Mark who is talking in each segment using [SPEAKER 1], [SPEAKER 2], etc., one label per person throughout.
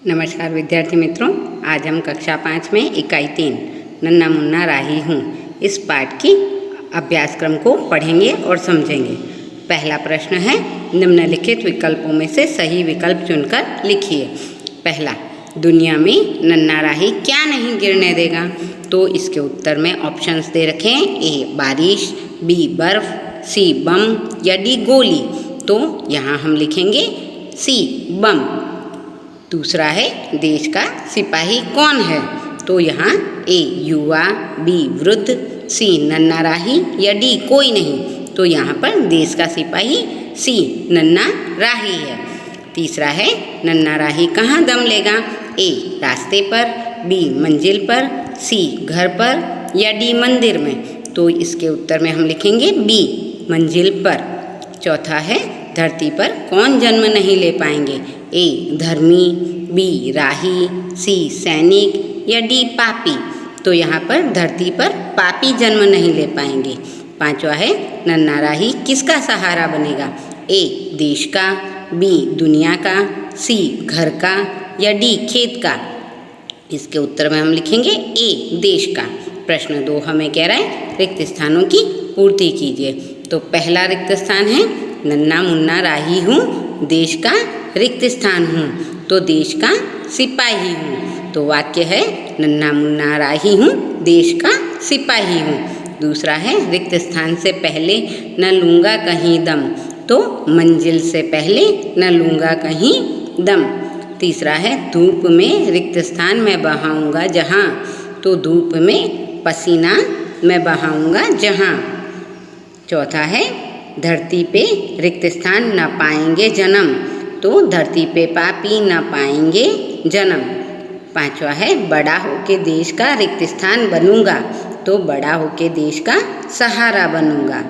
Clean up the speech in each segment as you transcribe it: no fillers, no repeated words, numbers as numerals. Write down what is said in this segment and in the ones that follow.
[SPEAKER 1] नमस्कार विद्यार्थी मित्रों, आज हम कक्षा 5 में इकाई 3 नन्ना मुन्ना राही हूँ इस पाठ की अभ्यासक्रम को पढ़ेंगे और समझेंगे। पहला प्रश्न है, निम्नलिखित विकल्पों में से सही विकल्प चुनकर लिखिए। पहला, दुनिया में नन्ना राही क्या नहीं गिरने देगा? तो इसके उत्तर में ऑप्शंस दे रखे हैं। ए बारिश, बी बर्फ, सी बम या डी गोली। तो यहाँ हम लिखेंगे सी बम। दूसरा है, देश का सिपाही कौन है? तो यहाँ ए युवा, बी वृद्ध, सी नन्ना राही या डी कोई नहीं। तो यहाँ पर देश का सिपाही सी नन्ना राही है। तीसरा है, नन्ना राही कहाँ दम लेगा? ए रास्ते पर, बी मंजिल पर, सी घर पर या डी मंदिर में। तो इसके उत्तर में हम लिखेंगे बी मंजिल पर। चौथा है, धरती पर कौन जन्म नहीं ले पाएंगे? ए धर्मी, बी राही, सी सैनिक या डी पापी। तो यहाँ पर धरती पर पापी जन्म नहीं ले पाएंगे। पांचवा है, नन्ना राही किसका सहारा बनेगा? ए देश का, बी दुनिया का, सी घर का या डी खेत का। इसके उत्तर में हम लिखेंगे ए देश का। प्रश्न 2 हमें कह रहा है, रिक्त स्थानों की पूर्ति कीजिए। तो पहला रिक्त स्थान है, नन्ना मुन्ना राही हूँ, देश का रिक्त स्थान हूँ, तो देश का सिपाही हूँ। तो वाक्य है, नन्ना मुन्ना राही हूँ, देश का सिपाही हूँ। दूसरा है, रिक्त स्थान से पहले न लूँगा कहीं दम, तो मंजिल से पहले न लूँगा कहीं दम। तीसरा है, धूप में रिक्त स्थान मैं बहाऊँगा जहाँ, तो धूप में पसीना मैं बहाऊँगा जहाँ। चौथा है, धरती पे रिक्त स्थान न पाएंगे जन्म, तो धरती पे पापी न पाएंगे जन्म। पांचवा है, बड़ा होके देश का रिक्त स्थान बनूंगा, तो बड़ा होके देश का सहारा बनूंगा।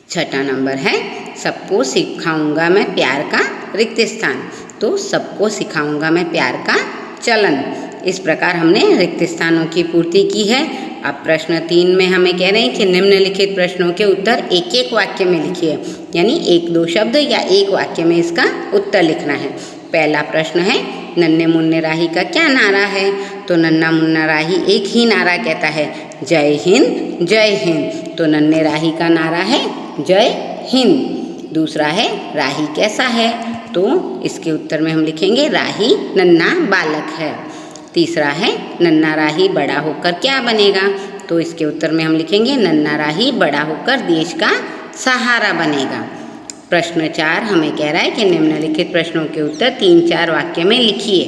[SPEAKER 1] छठा नंबर है, सबको सिखाऊंगा मैं प्यार का रिक्त स्थान, तो सबको सिखाऊंगा मैं प्यार का चलन। इस प्रकार हमने रिक्त स्थानों की पूर्ति की है। अब प्रश्न 3 में हमें कह रहे हैं कि निम्नलिखित प्रश्नों के उत्तर एक एक वाक्य में लिखिए, यानी 1-2 शब्द या एक वाक्य में इसका उत्तर लिखना है। पहला प्रश्न है, नन्हे मुन्ने राही का क्या नारा है? तो नन्ना मुन्ना राही एक ही नारा कहता है, जय हिंद जय हिंद। तो नन्हे राही का नारा है जय हिंद। दूसरा है, राही कैसा है? तो इसके उत्तर में हम लिखेंगे राही नन्ना बालक है। तीसरा है, नन्ना राही बड़ा होकर क्या बनेगा? तो इसके उत्तर में हम लिखेंगे नन्ना राही बड़ा होकर देश का सहारा बनेगा। प्रश्न 4 हमें कह रहा है कि निम्नलिखित प्रश्नों के उत्तर 3-4 वाक्य में लिखिए।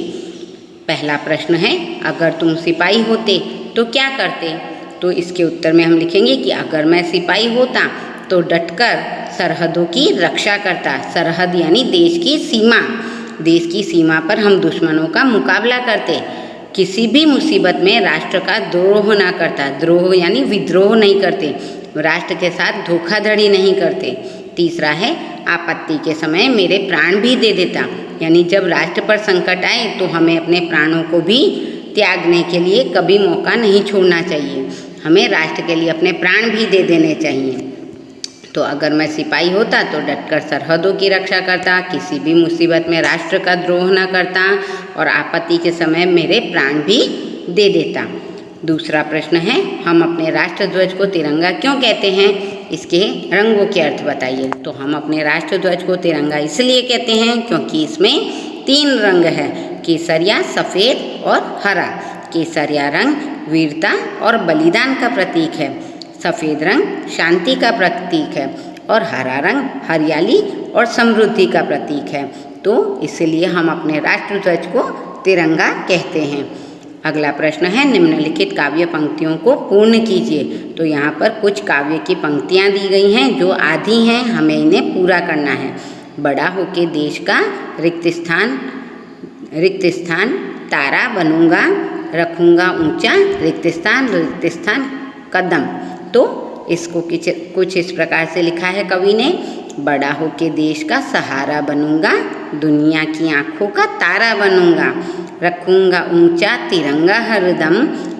[SPEAKER 1] पहला प्रश्न है, अगर तुम सिपाही होते तो क्या करते? तो इसके उत्तर में हम लिखेंगे कि अगर मैं सिपाही होता तो डटकर सरहदों की रक्षा करता। सरहद यानी देश की सीमा। देश की सीमा पर हम दुश्मनों का मुकाबला करते। किसी भी मुसीबत में राष्ट्र का द्रोह ना करता। द्रोह यानी विद्रोह नहीं करते। राष्ट्र के साथ धोखाधड़ी नहीं करते। तीसरा है, आपत्ति के समय मेरे प्राण भी दे देता, यानी जब राष्ट्र पर संकट आए तो हमें अपने प्राणों को भी त्यागने के लिए कभी मौका नहीं छोड़ना चाहिए। हमें राष्ट्र के लिए अपने प्राण भी दे देने चाहिए। तो अगर मैं सिपाही होता तो डटकर सरहदों की रक्षा करता, किसी भी मुसीबत में राष्ट्र का द्रोह न करता और आपत्ति के समय मेरे प्राण भी दे देता। दूसरा प्रश्न है, हम अपने राष्ट्र ध्वज को तिरंगा क्यों कहते हैं? इसके रंगों के अर्थ बताइए। तो हम अपने राष्ट्र ध्वज को तिरंगा इसलिए कहते हैं क्योंकि इसमें 3 रंग है, केसरिया, सफ़ेद और हरा। केसरिया रंग वीरता और बलिदान का प्रतीक है, सफ़ेद रंग शांति का प्रतीक है और हरा रंग हरियाली और समृद्धि का प्रतीक है। तो इसलिए हम अपने राष्ट्र ध्वज को तिरंगा कहते हैं। अगला प्रश्न है, निम्नलिखित काव्य पंक्तियों को पूर्ण कीजिए। तो यहाँ पर कुछ काव्य की पंक्तियाँ दी गई हैं जो आधी हैं, हमें इन्हें पूरा करना है। बड़ा होके देश का रिक्त स्थान तारा बनूंगा, रखूंगा ऊंचा रिक्त स्थान कदम। तो इसको कुछ इस प्रकार से लिखा है कवि ने, बड़ा होके देश का सहारा बनूंगा, दुनिया की आँखों का तारा बनूंगा, रखूंगा ऊंचा तिरंगा हरदम,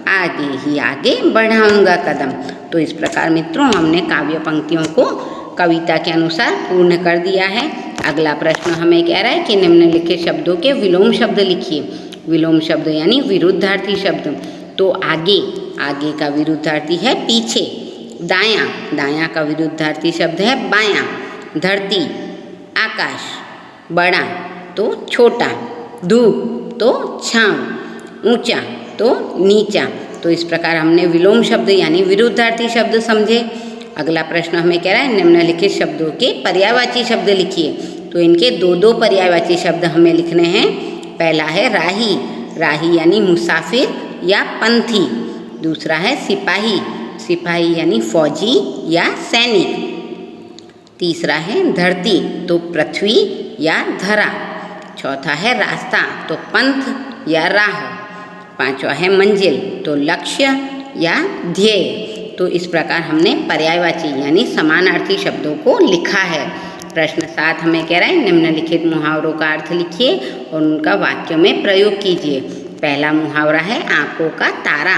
[SPEAKER 1] आगे ही आगे बढ़ाऊंगा कदम। तो इस प्रकार मित्रों हमने काव्य पंक्तियों को कविता के अनुसार पूर्ण कर दिया है। अगला प्रश्न हमें कह रहा है कि निम्नलिखित शब्दों के विलोम शब्द लिखिए। विलोम शब्द यानी विरुद्धार्थी शब्द। तो आगे, आगे का विरुद्धार्थी है पीछे। दायां, दायां का विरुद्धार्थी शब्द है बायां। धरती, आकाश। बड़ा तो छोटा। धूप तो छांव। ऊंचा तो नीचा। तो इस प्रकार हमने विलोम शब्द यानी विरुद्धार्थी शब्द समझे। अगला प्रश्न हमें कह रहा है निम्नलिखित शब्दों के पर्यायवाची शब्द लिखिए। तो इनके दो दो पर्यायवाची शब्द हमें लिखने हैं। पहला है राही, राही यानी मुसाफिर या पंथी। दूसरा है सिपाही, सिपाही यानी फौजी या सैनिक। तीसरा है धरती, तो पृथ्वी या धरा। चौथा है रास्ता, तो पंथ या राह। पांचवा है मंजिल, तो लक्ष्य या ध्येय। तो इस प्रकार हमने पर्यायवाची यानी समानार्थी शब्दों को लिखा है। प्रश्न 7 हमें कह रहा है निम्नलिखित मुहावरों का अर्थ लिखिए और उनका वाक्य में प्रयोग कीजिए। पहला मुहावरा है आंखों का तारा।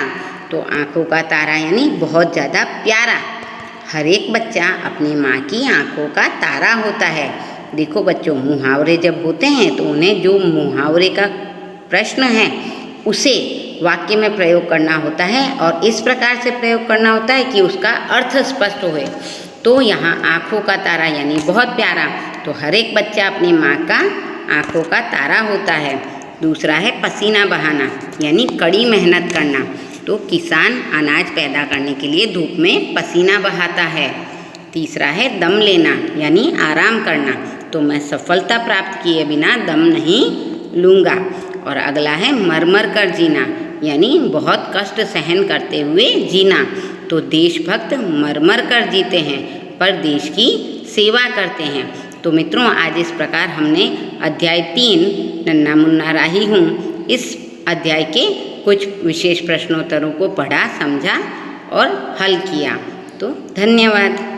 [SPEAKER 1] तो आंखों का तारा यानी बहुत ज़्यादा प्यारा। हर एक बच्चा अपनी माँ की आंखों का तारा होता है। देखो बच्चों, मुहावरे जब होते हैं तो उन्हें जो मुहावरे का प्रश्न है उसे वाक्य में प्रयोग करना होता है और इस प्रकार से प्रयोग करना होता है कि उसका अर्थ स्पष्ट होए। तो यहाँ आँखों का तारा यानी बहुत प्यारा, तो हर एक बच्चा अपनी माँ का आँखों का तारा होता है। दूसरा है पसीना बहाना यानी कड़ी मेहनत करना। तो किसान अनाज पैदा करने के लिए धूप में पसीना बहाता है। तीसरा है दम लेना यानी आराम करना। तो मैं सफलता प्राप्त किए बिना दम नहीं लूँगा। और अगला है मर कर जीना यानी बहुत कष्ट सहन करते हुए जीना। तो देशभक्त मर कर जीते हैं पर देश की सेवा करते हैं। तो मित्रों, आज इस प्रकार हमने अध्याय 3 नन्ना मुन्ना राही हूँ इस अध्याय के कुछ विशेष प्रश्नोत्तरों को पढ़ा, समझा और हल किया। तो धन्यवाद।